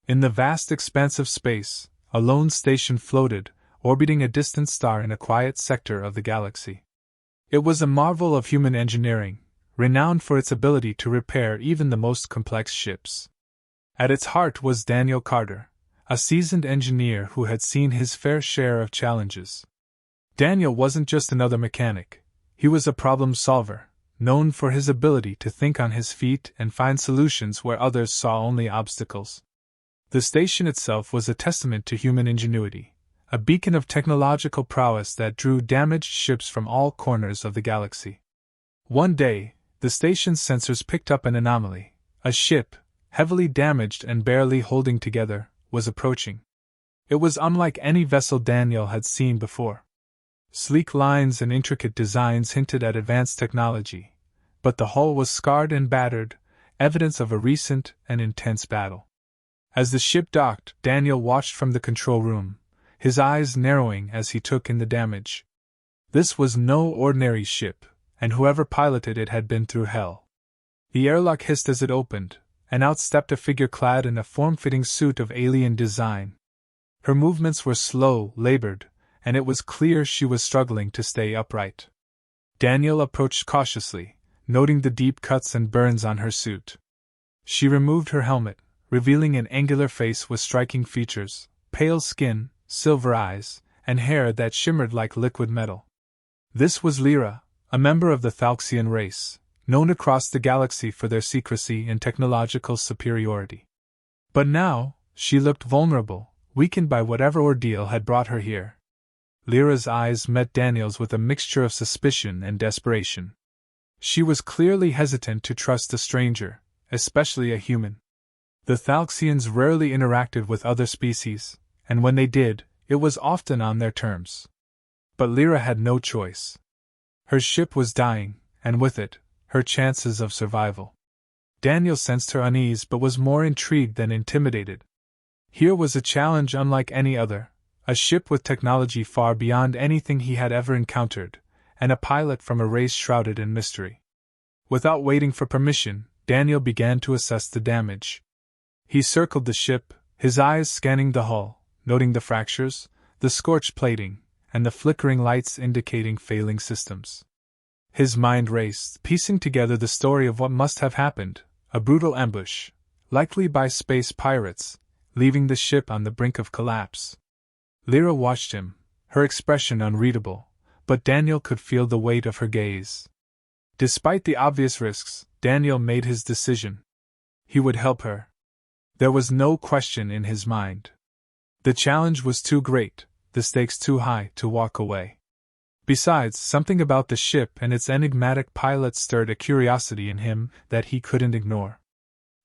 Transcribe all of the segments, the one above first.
In the vast expanse of space, a lone station floated, orbiting a distant star in a quiet sector of the galaxy. It was a marvel of human engineering, renowned for its ability to repair even the most complex ships. At its heart was Daniel Carter, a seasoned engineer who had seen his fair share of challenges. Daniel wasn't just another mechanic, he was a problem solver, known for his ability to think on his feet and find solutions where others saw only obstacles. The station itself was a testament to human ingenuity, a beacon of technological prowess that drew damaged ships from all corners of the galaxy. One day, the station's sensors picked up an anomaly. A ship, heavily damaged and barely holding together, was approaching. It was unlike any vessel Daniel had seen before. Sleek lines and intricate designs hinted at advanced technology, but the hull was scarred and battered, evidence of a recent and intense battle. As the ship docked, Daniel watched from the control room, his eyes narrowing as he took in the damage. This was no ordinary ship, and whoever piloted it had been through hell. The airlock hissed as it opened, and out stepped a figure clad in a form-fitting suit of alien design. Her movements were slow, labored, and it was clear she was struggling to stay upright. Daniel approached cautiously, noting the deep cuts and burns on her suit. She removed her helmet, revealing an angular face with striking features, pale skin, silver eyes, and hair that shimmered like liquid metal. This was Lyra, a member of the Thalxian race, known across the galaxy for their secrecy and technological superiority. But now, she looked vulnerable, weakened by whatever ordeal had brought her here. Lyra's eyes met Daniel's with a mixture of suspicion and desperation. She was clearly hesitant to trust a stranger, especially a human. The Thalxians rarely interacted with other species, and when they did, it was often on their terms. But Lyra had no choice. Her ship was dying, and with it, her chances of survival. Daniel sensed her unease but was more intrigued than intimidated. Here was a challenge unlike any other, a ship with technology far beyond anything he had ever encountered, and a pilot from a race shrouded in mystery. Without waiting for permission, Daniel began to assess the damage. He circled the ship, his eyes scanning the hull, noting the fractures, the scorched plating, and the flickering lights indicating failing systems. His mind raced, piecing together the story of what must have happened, a brutal ambush, likely by space pirates, leaving the ship on the brink of collapse. Lyra watched him, her expression unreadable, but Daniel could feel the weight of her gaze. Despite the obvious risks, Daniel made his decision. He would help her. There was no question in his mind. The challenge was too great, the stakes too high to walk away. Besides, something about the ship and its enigmatic pilot stirred a curiosity in him that he couldn't ignore.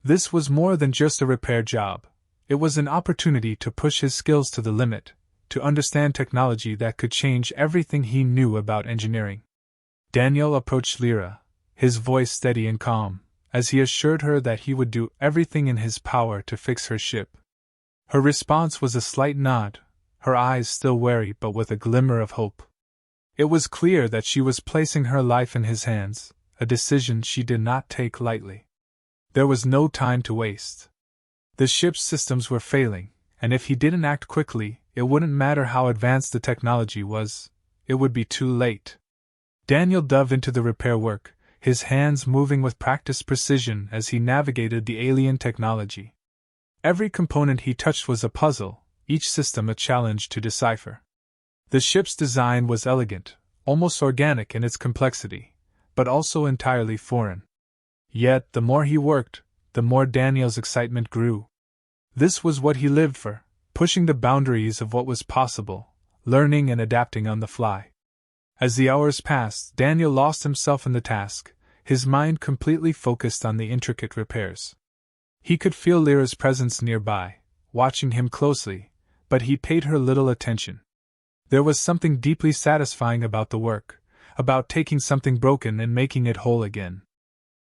This was more than just a repair job. It was an opportunity to push his skills to the limit, to understand technology that could change everything he knew about engineering. Daniel approached Lyra, his voice steady and calm, as he assured her that he would do everything in his power to fix her ship. Her response was a slight nod, her eyes still wary but with a glimmer of hope. It was clear that she was placing her life in his hands, a decision she did not take lightly. There was no time to waste. The ship's systems were failing, and if he didn't act quickly, it wouldn't matter how advanced the technology was, it would be too late. Daniel dove into the repair work, his hands moving with practiced precision as he navigated the alien technology. Every component he touched was a puzzle, each system a challenge to decipher. The ship's design was elegant, almost organic in its complexity, but also entirely foreign. Yet, the more he worked, the more Daniel's excitement grew. This was what he lived for, pushing the boundaries of what was possible, learning and adapting on the fly. As the hours passed, Daniel lost himself in the task, his mind completely focused on the intricate repairs. He could feel Lyra's presence nearby, watching him closely, but he paid her little attention. There was something deeply satisfying about the work, about taking something broken and making it whole again.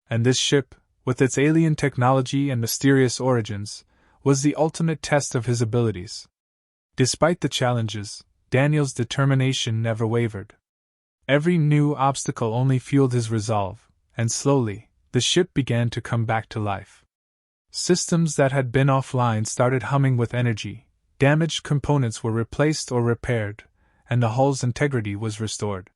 And this ship, with its alien technology and mysterious origins, was the ultimate test of his abilities. Despite the challenges, Daniel's determination never wavered. Every new obstacle only fueled his resolve, and slowly, the ship began to come back to life. Systems that had been offline started humming with energy, damaged components were replaced or repaired, and the hull's integrity was restored.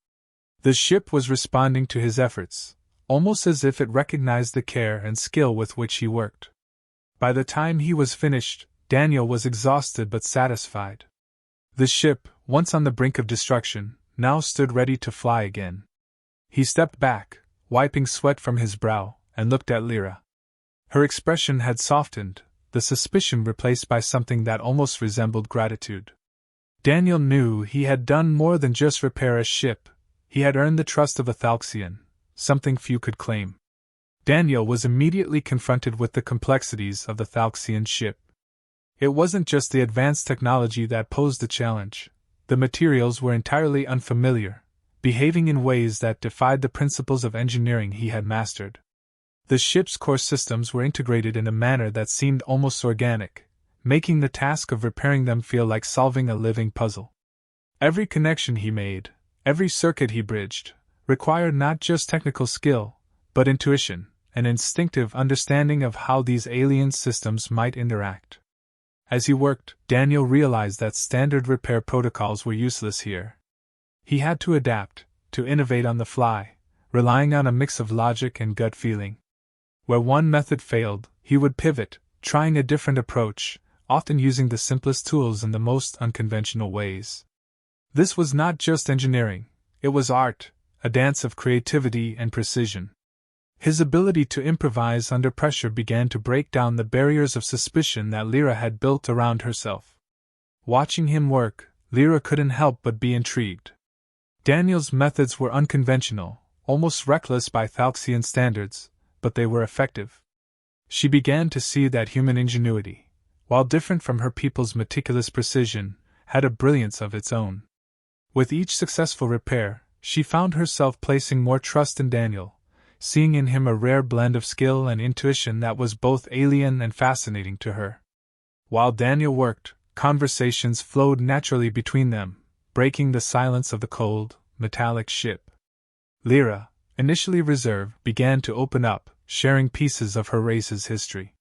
The ship was responding to his efforts, almost as if it recognized the care and skill with which he worked. By the time he was finished, Daniel was exhausted but satisfied. The ship, once on the brink of destruction, now stood ready to fly again. He stepped back, wiping sweat from his brow, and looked at Lyra. Her expression had softened, the suspicion replaced by something that almost resembled gratitude. Daniel knew he had done more than just repair a ship. He had earned the trust of a Thalxian, something few could claim. Daniel was immediately confronted with the complexities of the Thalxian ship. It wasn't just the advanced technology that posed the challenge. The materials were entirely unfamiliar, behaving in ways that defied the principles of engineering he had mastered. The ship's core systems were integrated in a manner that seemed almost organic, making the task of repairing them feel like solving a living puzzle. Every connection he made, every circuit he bridged, required not just technical skill, but intuition, an instinctive understanding of how these alien systems might interact. As he worked, Daniel realized that standard repair protocols were useless here. He had to adapt, to innovate on the fly, relying on a mix of logic and gut feeling. Where one method failed, he would pivot, trying a different approach, often using the simplest tools in the most unconventional ways. This was not just engineering, it was art, a dance of creativity and precision. His ability to improvise under pressure began to break down the barriers of suspicion that Lyra had built around herself. Watching him work, Lyra couldn't help but be intrigued. Daniel's methods were unconventional, almost reckless by Thalxian standards, but they were effective. She began to see that human ingenuity, while different from her people's meticulous precision, had a brilliance of its own. With each successful repair, she found herself placing more trust in Daniel, seeing in him a rare blend of skill and intuition that was both alien and fascinating to her. While Daniel worked, conversations flowed naturally between them, breaking the silence of the cold, metallic ship. Lyra, initially reserved, began to open up, sharing pieces of her race's history.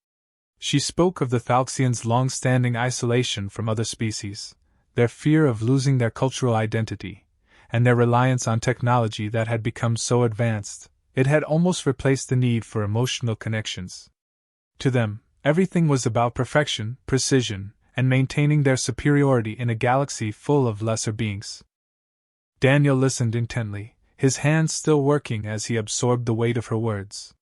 She spoke of the Thalxians' long-standing isolation from other species, their fear of losing their cultural identity, and their reliance on technology that had become so advanced, it had almost replaced the need for emotional connections. To them, everything was about perfection, precision, and maintaining their superiority in a galaxy full of lesser beings. Daniel listened intently, his hands still working as he absorbed the weight of her words.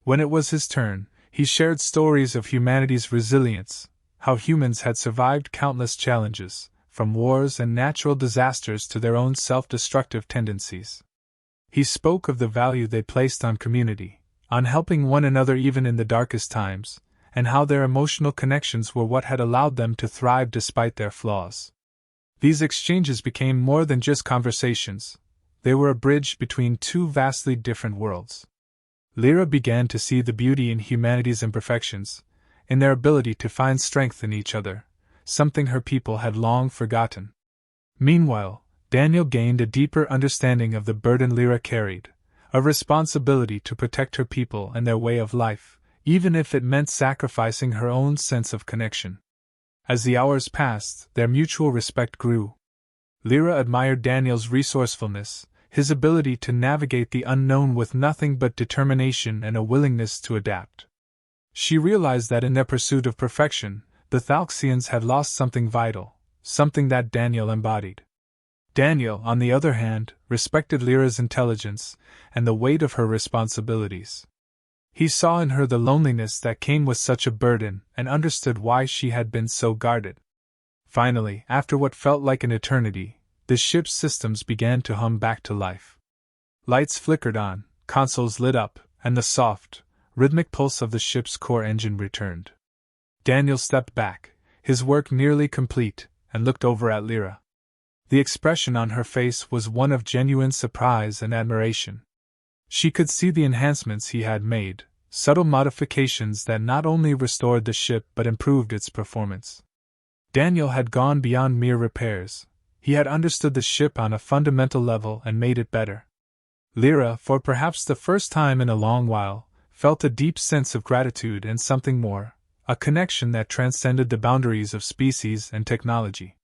When it was his turn, he shared stories of humanity's resilience, how humans had survived countless challenges, from wars and natural disasters to their own self-destructive tendencies. He spoke of the value they placed on community, on helping one another even in the darkest times, and how their emotional connections were what had allowed them to thrive despite their flaws. These exchanges became more than just conversations, they were a bridge between two vastly different worlds. Lyra began to see the beauty in humanity's imperfections, in their ability to find strength in each other, something her people had long forgotten. Meanwhile, Daniel gained a deeper understanding of the burden Lyra carried, a responsibility to protect her people and their way of life, even if it meant sacrificing her own sense of connection. As the hours passed, their mutual respect grew. Lyra admired Daniel's resourcefulness, his ability to navigate the unknown with nothing but determination and a willingness to adapt. She realized that in their pursuit of perfection, the Thalxians had lost something vital, something that Daniel embodied. Daniel, on the other hand, respected Lyra's intelligence and the weight of her responsibilities. He saw in her the loneliness that came with such a burden and understood why she had been so guarded. Finally, after what felt like an eternity, the ship's systems began to hum back to life. Lights flickered on, consoles lit up, and the soft, rhythmic pulse of the ship's core engine returned. Daniel stepped back, his work nearly complete, and looked over at Lyra. The expression on her face was one of genuine surprise and admiration. She could see the enhancements he had made, subtle modifications that not only restored the ship but improved its performance. Daniel had gone beyond mere repairs. He had understood the ship on a fundamental level and made it better. Lyra, for perhaps the first time in a long while, felt a deep sense of gratitude and something more, a connection that transcended the boundaries of species and technology.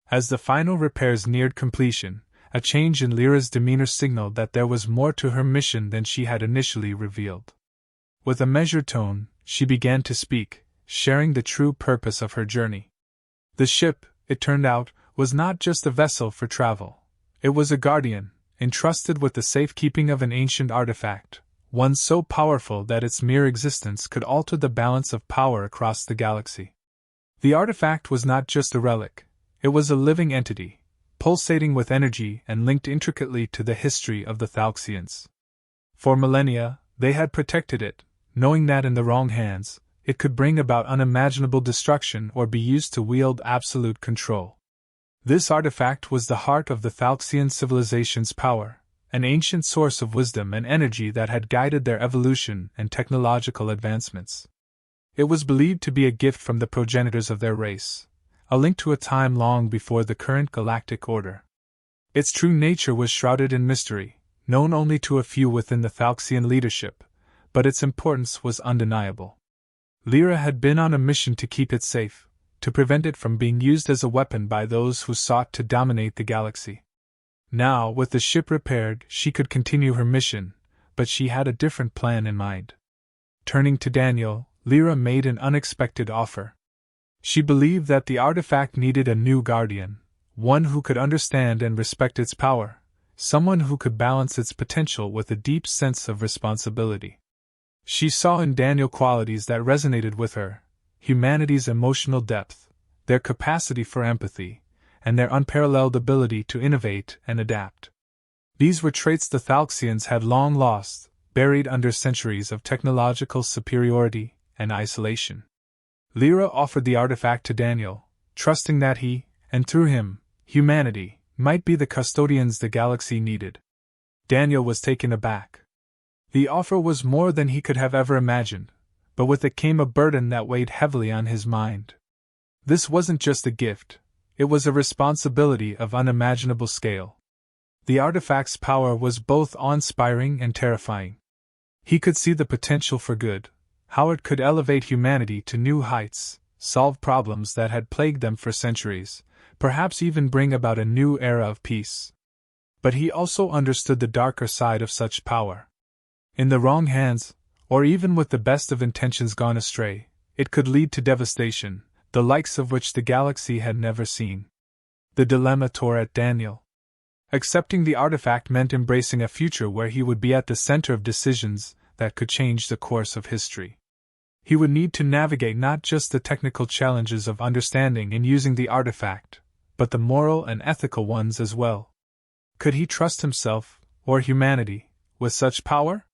As the final repairs neared completion, a change in Lyra's demeanor signaled that there was more to her mission than she had initially revealed. With a measured tone, she began to speak, sharing the true purpose of her journey. The ship, it turned out, was not just a vessel for travel. It was a guardian, entrusted with the safekeeping of an ancient artifact, one so powerful that its mere existence could alter the balance of power across the galaxy. The artifact was not just a relic, it was a living entity, pulsating with energy and linked intricately to the history of the Thalxians. For millennia, they had protected it, knowing that in the wrong hands, it could bring about unimaginable destruction or be used to wield absolute control. This artifact was the heart of the Thalxian civilization's power, an ancient source of wisdom and energy that had guided their evolution and technological advancements. It was believed to be a gift from the progenitors of their race, a link to a time long before the current galactic order. Its true nature was shrouded in mystery, known only to a few within the Thalxian leadership, but its importance was undeniable. Lyra had been on a mission to keep it safe, to prevent it from being used as a weapon by those who sought to dominate the galaxy. Now, with the ship repaired, she could continue her mission, but she had a different plan in mind. Turning to Daniel, Lyra made an unexpected offer. She believed that the artifact needed a new guardian, one who could understand and respect its power, someone who could balance its potential with a deep sense of responsibility. She saw in Daniel qualities that resonated with her: humanity's emotional depth, their capacity for empathy, and their unparalleled ability to innovate and adapt. These were traits the Thalxians had long lost, buried under centuries of technological superiority and isolation. Lyra offered the artifact to Daniel, trusting that he, and through him, humanity, might be the custodians the galaxy needed. Daniel was taken aback. The offer was more than he could have ever imagined, but with it came a burden that weighed heavily on his mind. This wasn't just a gift, it was a responsibility of unimaginable scale. The artifact's power was both awe-inspiring and terrifying. He could see the potential for good, how it could elevate humanity to new heights, solve problems that had plagued them for centuries, perhaps even bring about a new era of peace. But he also understood the darker side of such power. In the wrong hands, or even with the best of intentions gone astray, it could lead to devastation, the likes of which the galaxy had never seen. The dilemma tore at Daniel. Accepting the artifact meant embracing a future where he would be at the center of decisions that could change the course of history. He would need to navigate not just the technical challenges of understanding and using the artifact, but the moral and ethical ones as well. Could he trust himself, or humanity, with such power?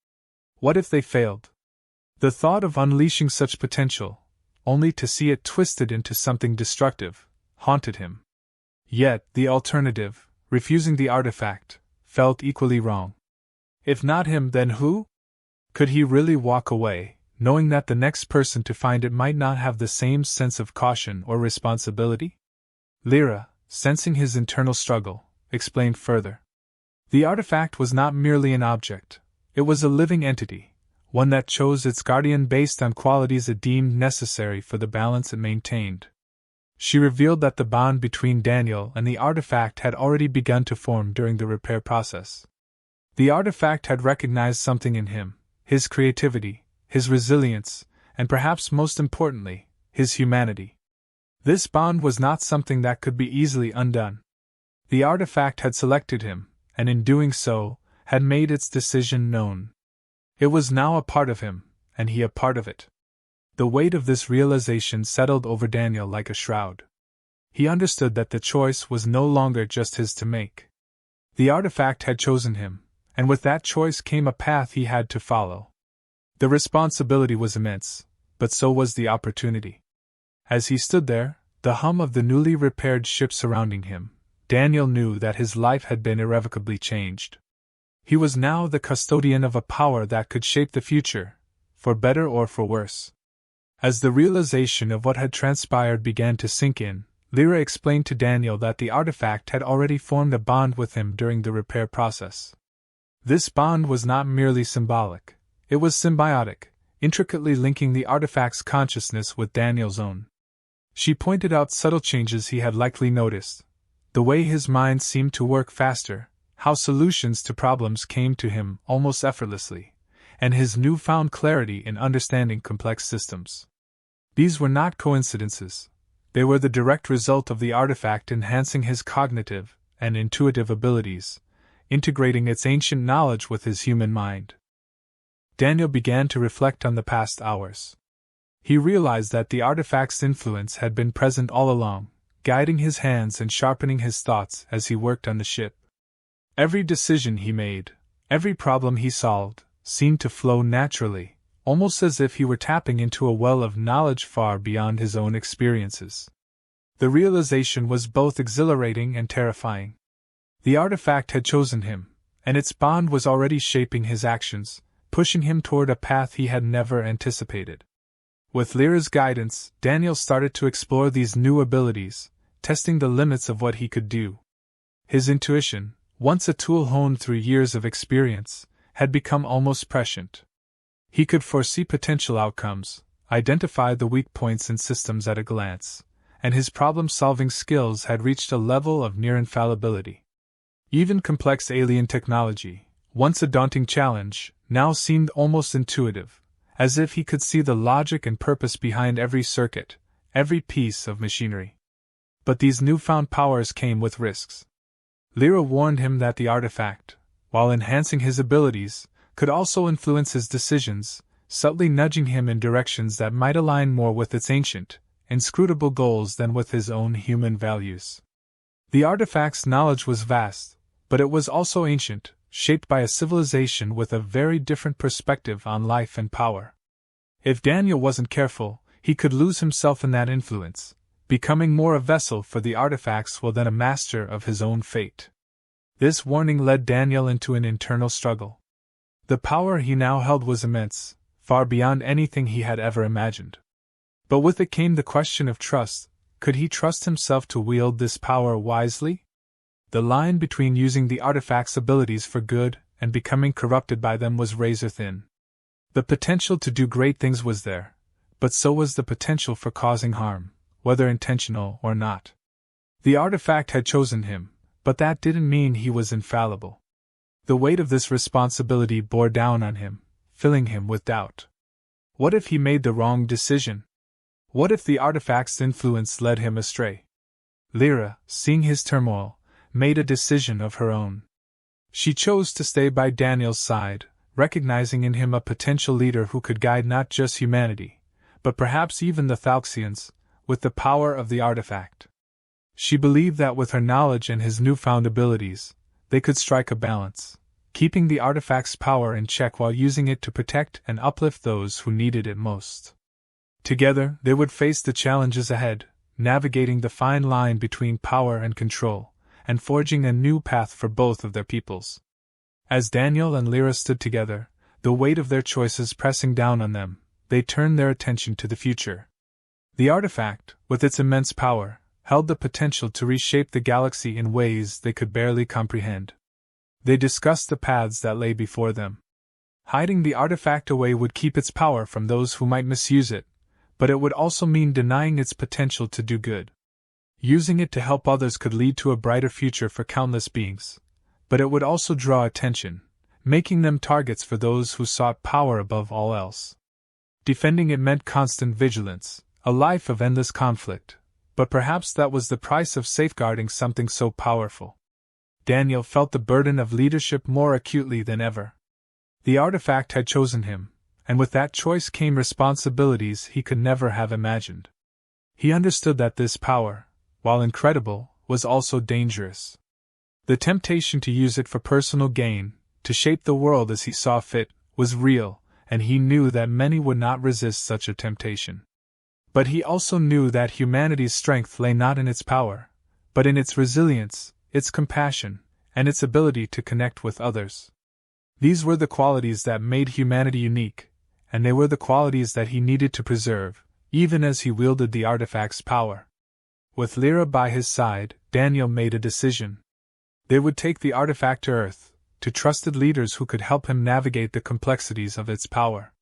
What if they failed? The thought of unleashing such potential, only to see it twisted into something destructive, haunted him. Yet, the alternative, refusing the artifact, felt equally wrong. If not him, then who? Could he really walk away, knowing that the next person to find it might not have the same sense of caution or responsibility? Lyra, sensing his internal struggle, explained further. The artifact was not merely an object, it was a living entity, one that chose its guardian based on qualities it deemed necessary for the balance it maintained. She revealed that the bond between Daniel and the artifact had already begun to form during the repair process. The artifact had recognized something in him, his creativity, his resilience, and perhaps most importantly, his humanity. This bond was not something that could be easily undone. The artifact had selected him, and in doing so, had made its decision known. It was now a part of him, and he a part of it. The weight of this realization settled over Daniel like a shroud. He understood that the choice was no longer just his to make. The artifact had chosen him, and with that choice came a path he had to follow. The responsibility was immense, but so was the opportunity. As he stood there, the hum of the newly repaired ship surrounding him, Daniel knew that his life had been irrevocably changed. He was now the custodian of a power that could shape the future, for better or for worse. As the realization of what had transpired began to sink in, Lyra explained to Daniel that the artifact had already formed a bond with him during the repair process. This bond was not merely symbolic, It was symbiotic, intricately linking the artifact's consciousness with Daniel's own. She pointed out subtle changes he had likely noticed, the way his mind seemed to work faster, how solutions to problems came to him almost effortlessly, and his newfound clarity in understanding complex systems. These were not coincidences. They were the direct result of the artifact enhancing his cognitive and intuitive abilities, integrating its ancient knowledge with his human mind. Daniel began to reflect on the past hours. He realized that the artifact's influence had been present all along, guiding his hands and sharpening his thoughts as he worked on the ship. Every decision he made, every problem he solved, seemed to flow naturally, almost as if he were tapping into a well of knowledge far beyond his own experiences. The realization was both exhilarating and terrifying. The artifact had chosen him, and its bond was already shaping his actions, pushing him toward a path he had never anticipated. With Lyra's guidance, Daniel started to explore these new abilities, testing the limits of what he could do. His intuition, once a tool honed through years of experience, had become almost prescient. He could foresee potential outcomes, identify the weak points in systems at a glance, and his problem-solving skills had reached a level of near infallibility. Even complex alien technology, once a daunting challenge, now seemed almost intuitive, as if he could see the logic and purpose behind every circuit, every piece of machinery. But these newfound powers came with risks. Lyra warned him that the artifact, while enhancing his abilities, could also influence his decisions, subtly nudging him in directions that might align more with its ancient, inscrutable goals than with his own human values. The artifact's knowledge was vast, but it was also ancient, shaped by a civilization with a very different perspective on life and power. If Daniel wasn't careful, he could lose himself in that influence, becoming more a vessel for the artifacts than a master of his own fate. This warning led Daniel into an internal struggle. The power he now held was immense, far beyond anything he had ever imagined. But with it came the question of trust. Could he trust himself to wield this power wisely? The line between using the artifact's abilities for good and becoming corrupted by them was razor thin. The potential to do great things was there, but so was the potential for causing harm, whether intentional or not. The artifact had chosen him, but that didn't mean he was infallible. The weight of this responsibility bore down on him, filling him with doubt. What if he made the wrong decision? What if the artifact's influence led him astray? Lyra, seeing his turmoil, made a decision of her own. She chose to stay by Daniel's side, recognizing in him a potential leader who could guide not just humanity, but perhaps even the Thalxians, with the power of the artifact. She believed that with her knowledge and his newfound abilities, they could strike a balance, keeping the artifact's power in check while using it to protect and uplift those who needed it most. Together, they would face the challenges ahead, navigating the fine line between power and control, and forging a new path for both of their peoples. As Daniel and Lyra stood together, the weight of their choices pressing down on them, they turned their attention to the future. The artifact, with its immense power, held the potential to reshape the galaxy in ways they could barely comprehend. They discussed the paths that lay before them. Hiding the artifact away would keep its power from those who might misuse it, but it would also mean denying its potential to do good. Using it to help others could lead to a brighter future for countless beings, but it would also draw attention, making them targets for those who sought power above all else. Defending it meant constant vigilance, a life of endless conflict, but perhaps that was the price of safeguarding something so powerful. Daniel felt the burden of leadership more acutely than ever. The artifact had chosen him, and with that choice came responsibilities he could never have imagined. He understood that this power, while incredible, was also dangerous. The temptation to use it for personal gain, to shape the world as he saw fit, was real, and he knew that many would not resist such a temptation. But he also knew that humanity's strength lay not in its power, but in its resilience, its compassion, and its ability to connect with others. These were the qualities that made humanity unique, and they were the qualities that he needed to preserve, even as he wielded the artifact's power. With Lyra by his side, Daniel made a decision. They would take the artifact to Earth, to trusted leaders who could help him navigate the complexities of its power.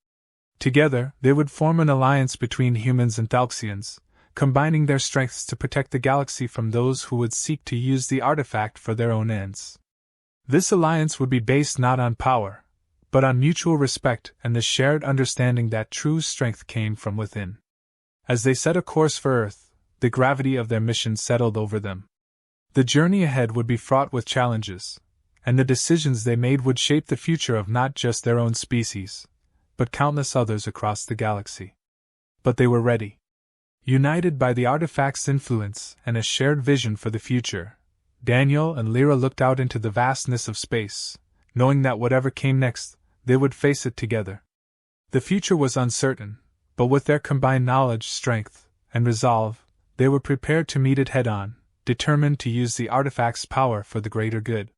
Together, they would form an alliance between humans and Thalxians, combining their strengths to protect the galaxy from those who would seek to use the artifact for their own ends. This alliance would be based not on power, but on mutual respect and the shared understanding that true strength came from within. As they set a course for Earth, the gravity of their mission settled over them. The journey ahead would be fraught with challenges, and the decisions they made would shape the future of not just their own species, but countless others across the galaxy. But they were ready. United by the artifact's influence and a shared vision for the future, Daniel and Lyra looked out into the vastness of space, knowing that whatever came next, they would face it together. The future was uncertain, but with their combined knowledge, strength, and resolve, they were prepared to meet it head-on, determined to use the artifact's power for the greater good.